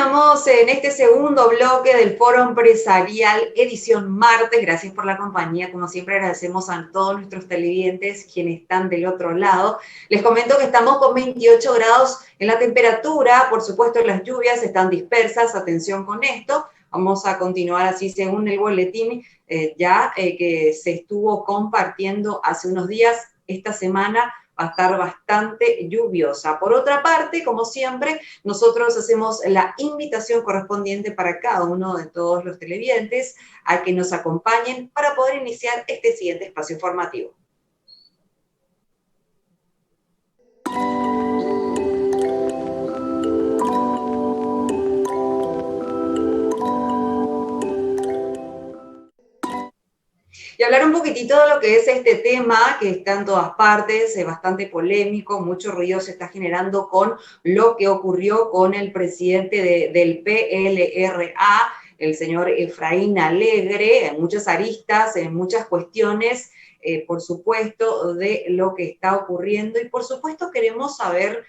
Continuamos en este segundo bloque del Foro Empresarial, edición martes. Gracias por la compañía. Como siempre, agradecemos a todos nuestros televidentes quienes están del otro lado. Les comento que estamos con 28 grados en la temperatura. Por supuesto, las lluvias están dispersas. Atención con esto. Vamos a continuar así según el boletín que se estuvo compartiendo hace unos días. Esta semana va a estar bastante lluviosa. Por otra parte, como siempre, nosotros hacemos la invitación correspondiente para cada uno de todos los televidentes a que nos acompañen para poder iniciar este siguiente espacio informativo. Y hablar un poquitito de lo que es este tema, que está en todas partes, es bastante polémico, mucho ruido se está generando con lo que ocurrió con el presidente del PLRA, el señor Efraín Alegre, en muchas aristas, en muchas cuestiones, por supuesto, de lo que está ocurriendo. Y por supuesto queremos saber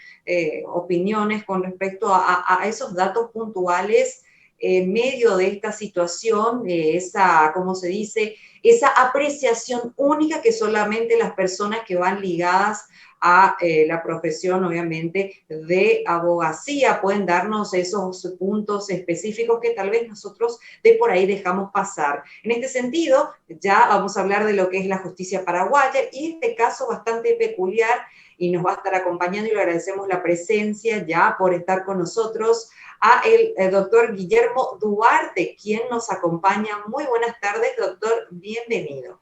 opiniones con respecto a esos datos puntuales en medio de esta situación, esa, ¿cómo se dice?, esa apreciación única que solamente las personas que van ligadas a la profesión, obviamente, de abogacía pueden darnos esos puntos específicos que tal vez nosotros de por ahí dejamos pasar. En este sentido, ya vamos a hablar de lo que es la justicia paraguaya y este caso bastante peculiar, y nos va a estar acompañando y le agradecemos la presencia ya por estar con nosotros a el doctor Guillermo Duarte, quien nos acompaña. Muy buenas tardes, doctor, bienvenido.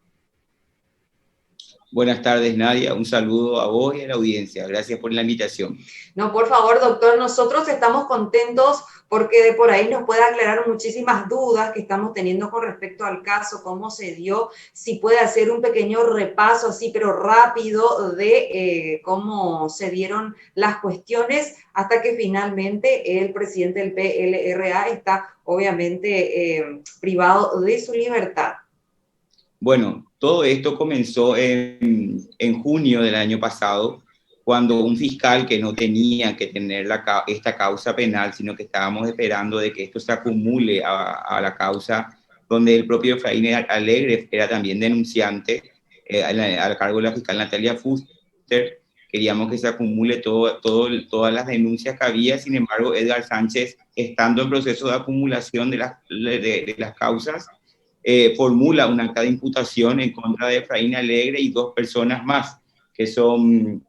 Buenas tardes, Nadia. Un saludo a vos y a la audiencia. Gracias por la invitación. No, por favor, doctor, nosotros estamos contentos porque de por ahí nos puede aclarar muchísimas dudas que estamos teniendo con respecto al caso, cómo se dio, si puede hacer un pequeño repaso así, pero rápido, de cómo se dieron las cuestiones hasta que finalmente el presidente del PLRA está obviamente privado de su libertad. Bueno, todo esto comenzó en junio del año pasado, cuando un fiscal que no tenía que tener esta causa penal, sino que estábamos esperando de que esto se acumule a la causa, donde el propio Efraín Alegre era también denunciante, al cargo de la fiscal Natalia Fuster. Queríamos que se acumule todas las denuncias que había. Sin embargo, Edgar Sánchez, estando en proceso de acumulación de las causas, formula un acta de imputación en contra de Efraín Alegre y dos personas más, que son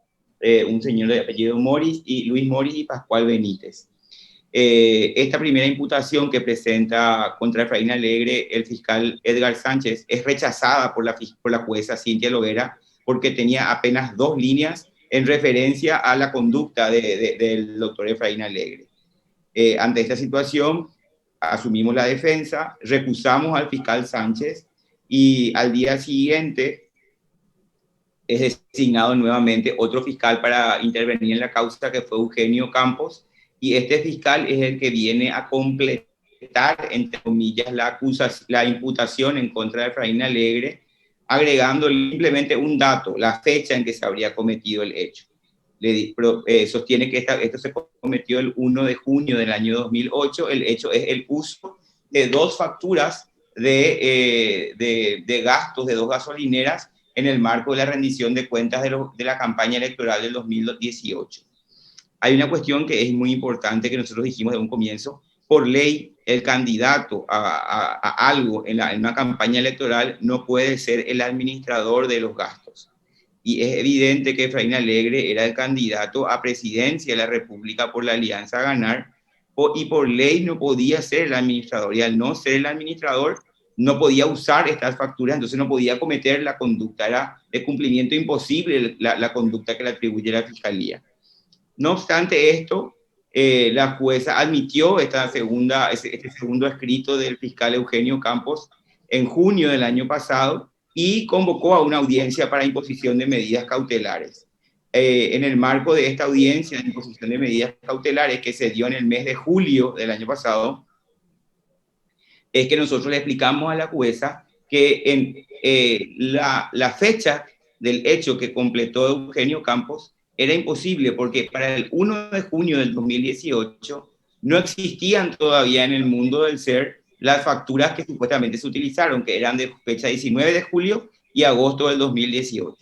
un señor de apellido Luis Moris y Pascual Benítez. Esta primera imputación que presenta contra Efraín Alegre el fiscal Edgar Sánchez es rechazada por la jueza Cintia Loguera, porque tenía apenas 2 líneas en referencia a la conducta del doctor Efraín Alegre. Ante esta situación, asumimos la defensa, recusamos al fiscal Sánchez y al día siguiente es designado nuevamente otro fiscal para intervenir en la causa, que fue Eugenio Campos, y este fiscal es el que viene a completar, entre comillas, la imputación en contra de Efraín Alegre, agregando simplemente un dato, la fecha en que se habría cometido el hecho. Sostiene que esto se cometió el 1 de junio del año 2008. El hecho es el uso de 2 facturas de gastos de 2 gasolineras en el marco de la rendición de cuentas de la campaña electoral del 2018. Hay una cuestión que es muy importante que nosotros dijimos de un comienzo. Por ley, el candidato a algo en una campaña electoral no puede ser el administrador de los gastos. Y es evidente que Efraín Alegre era el candidato a presidencia de la República por la Alianza Ganar, y por ley no podía ser el administrador, y al no ser el administrador no podía usar estas facturas, entonces no podía cometer la conducta, era de cumplimiento imposible la conducta que le atribuye la Fiscalía. No obstante esto, la jueza admitió este segundo escrito del fiscal Eugenio Campos en junio del año pasado, y convocó a una audiencia para imposición de medidas cautelares. En el marco de esta audiencia de imposición de medidas cautelares, que se dio en el mes de julio del año pasado, es que nosotros le explicamos a la jueza que la fecha del hecho que completó Eugenio Campos era imposible, porque para el 1 de junio del 2018 no existían todavía en el mundo del ser las facturas que supuestamente se utilizaron, que eran de fecha 19 de julio y agosto del 2018.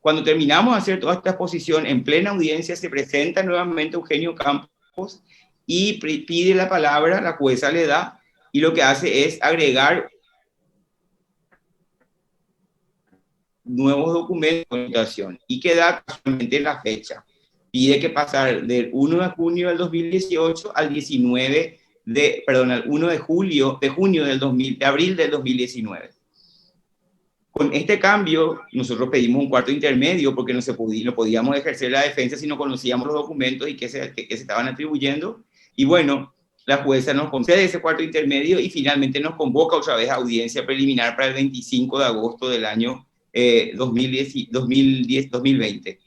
Cuando terminamos de hacer toda esta exposición, en plena audiencia se presenta nuevamente Eugenio Campos y pide la palabra, la jueza le da, y lo que hace es agregar nuevos documentos de votación y queda casualmente la fecha. Pide que pasar del 1 de junio del 2018 al 19 de, perdón, al 1 de junio del de abril del 2019. Con este cambio, nosotros pedimos un cuarto intermedio porque no podíamos ejercer la defensa si no conocíamos los documentos y qué se estaban atribuyendo. Y bueno, la jueza nos concede ese cuarto intermedio y finalmente nos convoca otra vez a audiencia preliminar para el 25 de agosto del año 2020.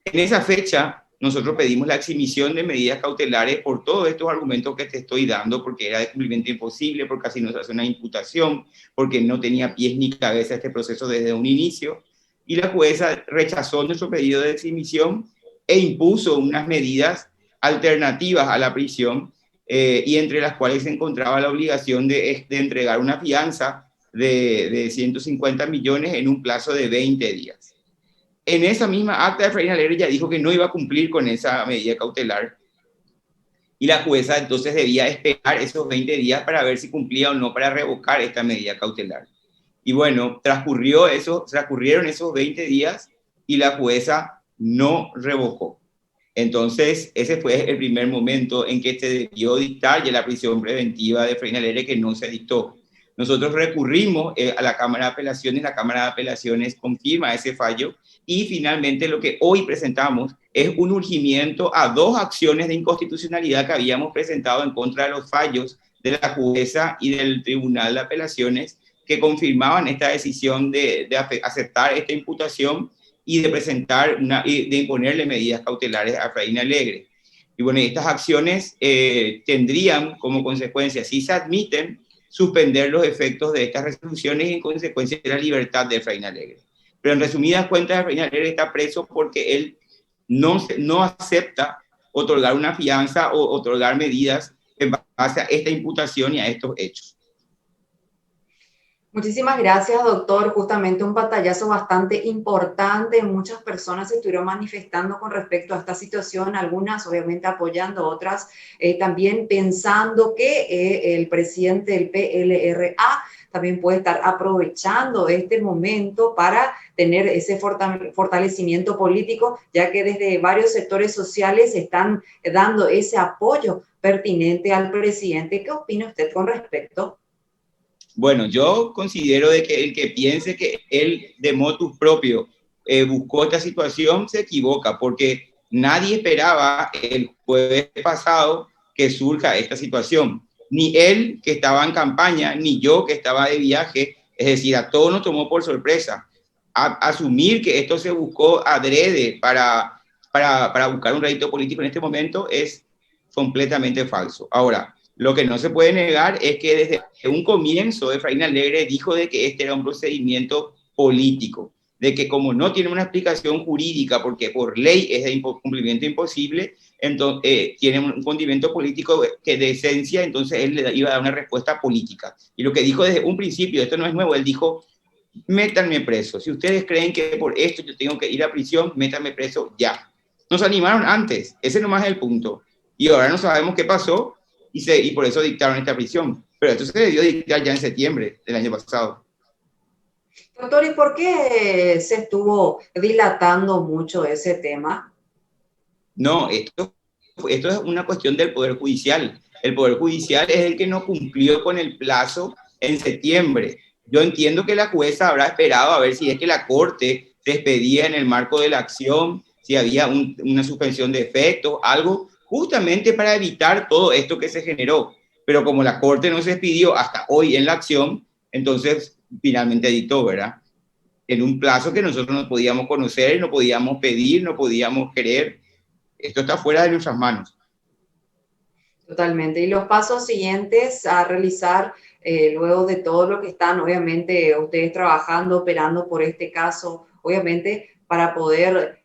En esa fecha, nosotros pedimos la exhibición de medidas cautelares por todos estos argumentos que te estoy dando, porque era de cumplimiento imposible, porque casi no se hace una imputación, porque no tenía pies ni cabeza este proceso desde un inicio, y la jueza rechazó nuestro pedido de exhibición e impuso unas medidas alternativas a la prisión, y entre las cuales se encontraba la obligación de entregar una fianza de 150 millones en un plazo de 20 días. En esa misma acta, Efraín Alegre ya dijo que no iba a cumplir con esa medida cautelar y la jueza entonces debía esperar esos 20 días para ver si cumplía o no para revocar esta medida cautelar. Y bueno, transcurrieron esos 20 días y la jueza no revocó. Entonces, ese fue el primer momento en que se debió dictar ya la prisión preventiva de Efraín Alegre, que no se dictó. Nosotros recurrimos a la Cámara de Apelaciones, la Cámara de Apelaciones confirma ese fallo y finalmente lo que hoy presentamos es un urgimiento a 2 acciones de inconstitucionalidad que habíamos presentado en contra de los fallos de la jueza y del Tribunal de Apelaciones que confirmaban esta decisión de aceptar esta imputación y de de imponerle medidas cautelares a Efraín Alegre. Y bueno, estas acciones tendrían como consecuencia, si se admiten, suspender los efectos de estas resoluciones y en consecuencia de la libertad de Efraín Alegre. Pero en resumidas cuentas, Efraín Alegre está preso porque él no acepta otorgar una fianza o otorgar medidas en base a esta imputación y a estos hechos. Muchísimas gracias, doctor. Justamente un pantallazo bastante importante. Muchas personas se estuvieron manifestando con respecto a esta situación, algunas obviamente apoyando, otras también pensando que el presidente del PLRA también puede estar aprovechando este momento para tener ese fortalecimiento político, ya que desde varios sectores sociales están dando ese apoyo pertinente al presidente. ¿Qué opina usted con respecto? Bueno, yo considero de que el que piense que él de motu propio buscó esta situación se equivoca, porque nadie esperaba el jueves pasado que surja esta situación. Ni él que estaba en campaña, ni yo que estaba de viaje, es decir, a todos nos tomó por sorpresa. Asumir que esto se buscó adrede para buscar un rédito político en este momento es completamente falso. Ahora, lo que no se puede negar es que desde un comienzo Efraín Alegre dijo de que este era un procedimiento político, de que como no tiene una explicación jurídica, porque por ley es de cumplimiento imposible, entonces tiene un condimento político que de esencia, entonces él le iba a dar una respuesta política. Y lo que dijo desde un principio, esto no es nuevo, él dijo, métanme preso. Si ustedes creen que por esto yo tengo que ir a prisión, métanme preso ya. Nos animaron antes, ese nomás es el punto. Y ahora no sabemos qué pasó, y por eso dictaron esta prisión. Pero esto se debió dictar ya en septiembre del año pasado. Doctor, ¿y por qué se estuvo dilatando mucho ese tema? No, esto es una cuestión del Poder Judicial. El Poder Judicial es el que no cumplió con el plazo en septiembre. Yo entiendo que la jueza habrá esperado a ver si es que la Corte se expedía en el marco de la acción, si había una suspensión de efectos, algo, justamente para evitar todo esto que se generó. Pero como la Corte no se expidió hasta hoy en la acción, entonces finalmente dictó, ¿verdad? En un plazo que nosotros no podíamos conocer, no podíamos pedir, no podíamos querer. Esto está fuera de nuestras manos. Totalmente. Y los pasos siguientes a realizar luego de todo lo que están, obviamente, ustedes trabajando, operando por este caso, obviamente, para poder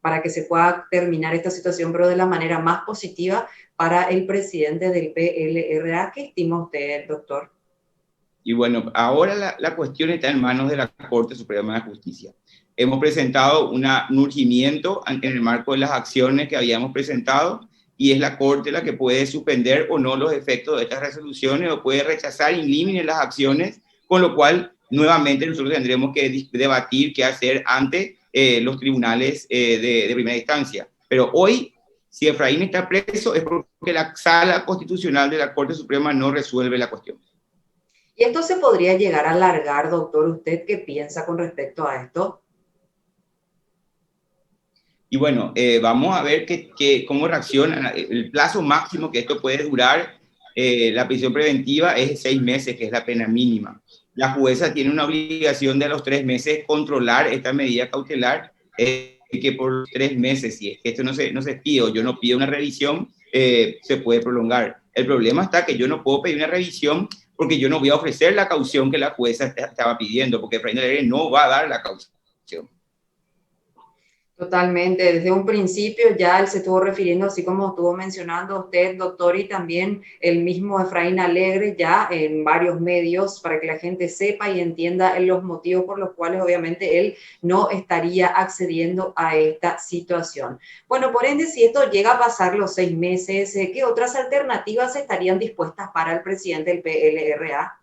para que se pueda terminar esta situación, pero de la manera más positiva para el presidente del PLRA. ¿Qué estima usted, doctor? Y bueno, ahora la cuestión está en manos de la Corte Suprema de Justicia. Hemos presentado un urgimiento en el marco de las acciones que habíamos presentado y es la Corte la que puede suspender o no los efectos de estas resoluciones o puede rechazar in limine las acciones, con lo cual nuevamente nosotros tendremos que debatir qué hacer ante los tribunales de primera instancia. Pero hoy, si Efraín está preso, es porque la Sala Constitucional de la Corte Suprema no resuelve la cuestión. ¿Y esto se podría llegar a alargar, doctor? ¿Usted qué piensa con respecto a esto? Y bueno, vamos a ver cómo reaccionan. El plazo máximo que esto puede durar, la prisión preventiva, es 6 meses, que es la pena mínima. La jueza tiene una obligación de a los 3 meses controlar esta medida cautelar, que por 3 meses, si es que esto no se pide o yo no pido una revisión, se puede prolongar. El problema está que yo no puedo pedir una revisión porque yo no voy a ofrecer la caución que la jueza estaba pidiendo, porque Efraín Alegre no va a dar la caución. Totalmente, desde un principio ya él se estuvo refiriendo, así como estuvo mencionando usted, doctor, y también el mismo Efraín Alegre ya en varios medios para que la gente sepa y entienda los motivos por los cuales obviamente él no estaría accediendo a esta situación. Bueno, por ende, si esto llega a pasar los 6 meses, ¿qué otras alternativas estarían dispuestas para el presidente del PLRA?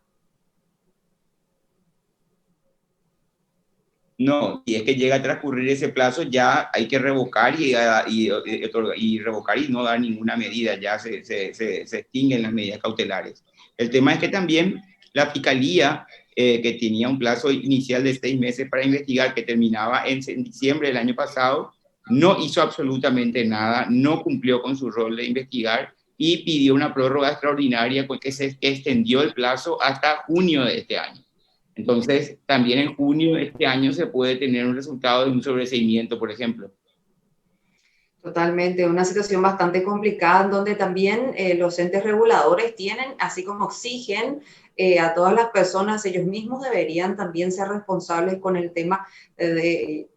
No, si es que llega a transcurrir ese plazo, ya hay que revocar y revocar y no dar ninguna medida, ya se extinguen las medidas cautelares. El tema es que también la Fiscalía, que tenía un plazo inicial de 6 meses para investigar, que terminaba en diciembre del año pasado, no hizo absolutamente nada, no cumplió con su rol de investigar y pidió una prórroga extraordinaria que se extendió el plazo hasta junio de este año. Entonces, también en junio de este año se puede tener un resultado de un sobreseimiento, por ejemplo. Totalmente, una situación bastante complicada en donde también los entes reguladores tienen, así como exigen a todas las personas, ellos mismos deberían también ser responsables con el tema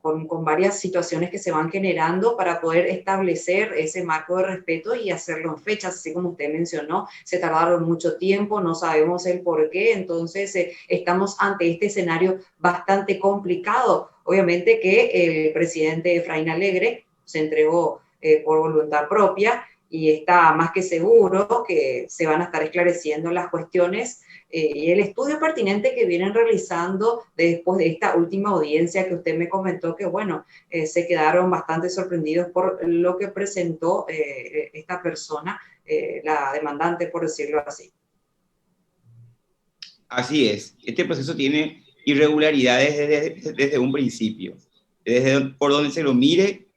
con varias situaciones que se van generando para poder establecer ese marco de respeto y hacerlo en fechas, así como usted mencionó, se tardaron mucho tiempo, no sabemos el por qué, entonces estamos ante este escenario bastante complicado. Obviamente que el presidente Efraín Alegre se entregó por voluntad propia y está más que seguro que se van a estar esclareciendo las cuestiones y el estudio pertinente que vienen realizando después de esta última audiencia que usted me comentó que, bueno, se quedaron bastante sorprendidos por lo que presentó esta persona, la demandante, por decirlo así. Así es, este proceso tiene irregularidades desde un principio. Por donde se lo mire,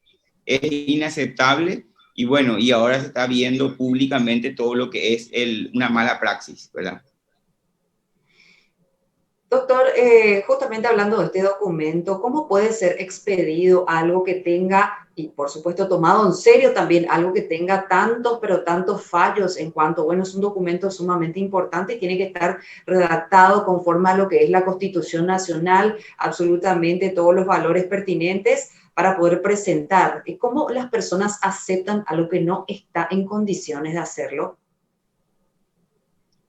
es inaceptable y bueno, y ahora se está viendo públicamente todo lo que es una mala praxis, ¿verdad? Doctor, justamente hablando de este documento, ¿cómo puede ser expedido algo que tenga, y por supuesto tomado en serio también, algo que tenga tantos, pero tantos fallos en cuanto, bueno, es un documento sumamente importante y tiene que estar redactado conforme a lo que es la Constitución Nacional, absolutamente todos los valores pertinentes para poder presentar? ¿Cómo las personas aceptan algo que no está en condiciones de hacerlo?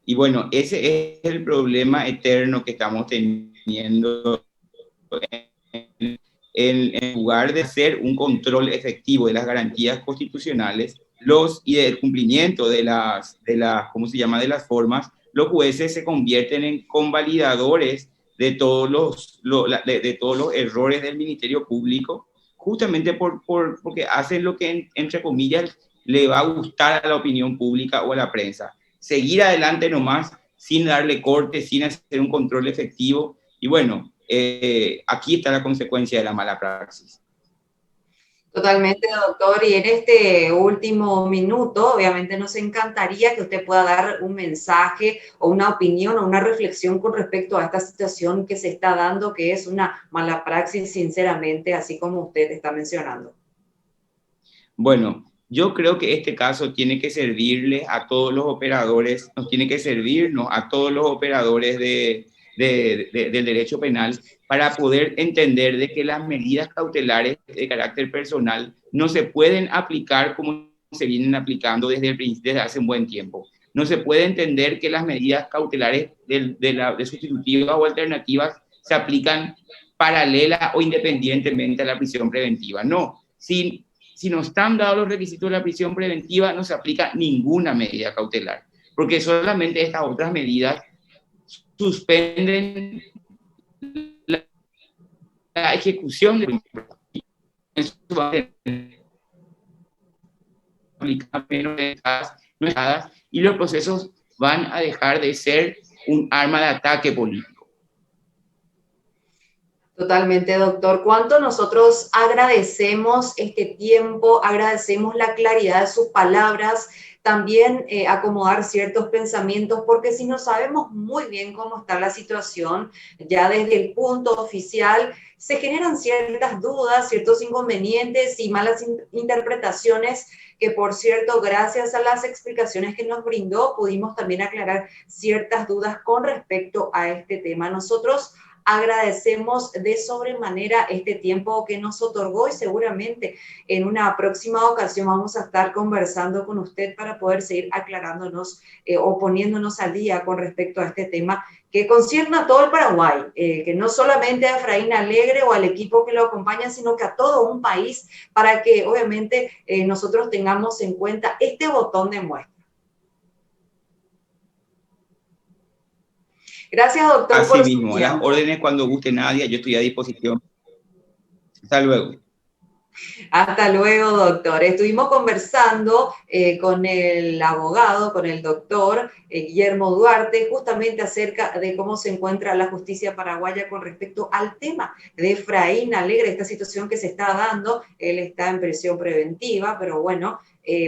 Y bueno, ese es el problema eterno que estamos teniendo. En lugar de hacer un control efectivo de las garantías constitucionales y del cumplimiento ¿cómo se llama?, de las formas, los jueces se convierten en convalidadores de todos de todos los errores del Ministerio Público, justamente porque hacen lo que, entre comillas, le va a gustar a la opinión pública o a la prensa. Seguir adelante nomás, sin darle corte, sin hacer un control efectivo. Y bueno, aquí está la consecuencia de la mala praxis. Totalmente, doctor. Y en este último minuto, obviamente nos encantaría que usted pueda dar un mensaje o una opinión o una reflexión con respecto a esta situación que se está dando, que es una mala praxis, sinceramente, así como usted está mencionando. Bueno, yo creo que este caso tiene que servirle a todos los operadores, nos tiene que servirnos a todos los operadores del derecho penal para poder entender de que las medidas cautelares de carácter personal no se pueden aplicar como se vienen aplicando desde hace un buen tiempo. No se puede entender que las medidas cautelares de sustitutivas o alternativas se aplican paralela o independientemente a la prisión preventiva. No, si no están dados los requisitos de la prisión preventiva, no se aplica ninguna medida cautelar, porque solamente estas otras medidas suspenden la ejecución de eso va a aplicar menos y los procesos van a dejar de ser un arma de ataque político. Totalmente, doctor. ¿Cuánto nosotros agradecemos este tiempo, agradecemos la claridad de sus palabras, también acomodar ciertos pensamientos, porque si no sabemos muy bien cómo está la situación, ya desde el punto oficial se generan ciertas dudas, ciertos inconvenientes y malas interpretaciones que, por cierto, gracias a las explicaciones que nos brindó, pudimos también aclarar ciertas dudas con respecto a este tema. Nosotros agradecemos de sobremanera este tiempo que nos otorgó y seguramente en una próxima ocasión vamos a estar conversando con usted para poder seguir aclarándonos o poniéndonos al día con respecto a este tema que concierne a todo el Paraguay, que no solamente a Efraín Alegre o al equipo que lo acompaña, sino que a todo un país, para que obviamente nosotros tengamos en cuenta este botón de muestra. Gracias, doctor. Así mismo, las órdenes cuando guste Nadia, yo estoy a disposición. Hasta luego. Hasta luego, doctor. Estuvimos conversando con el abogado, con el doctor Guillermo Duarte, justamente acerca de cómo se encuentra la justicia paraguaya con respecto al tema de Efraín Alegre, esta situación que se está dando. Él está en prisión preventiva, pero bueno,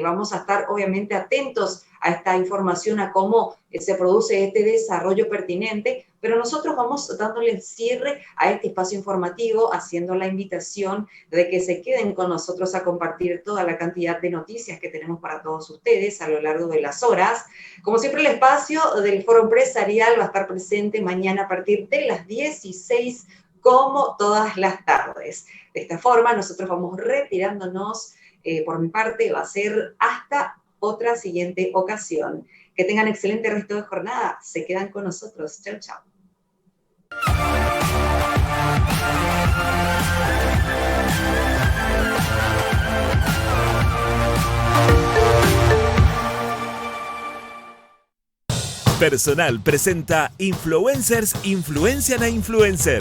vamos a estar obviamente atentos a esta información, a cómo se produce este desarrollo pertinente, pero nosotros vamos dándole el cierre a este espacio informativo, haciendo la invitación de que se queden con nosotros a compartir toda la cantidad de noticias que tenemos para todos ustedes a lo largo de las horas. Como siempre, el espacio del Foro Empresarial va a estar presente mañana a partir de las 16, como todas las tardes. De esta forma, nosotros vamos retirándonos. Por mi parte, va a ser hasta otra siguiente ocasión. Que tengan excelente resto de jornada. Se quedan con nosotros. Chau, chau. Personal presenta Influencers influencian a influencer.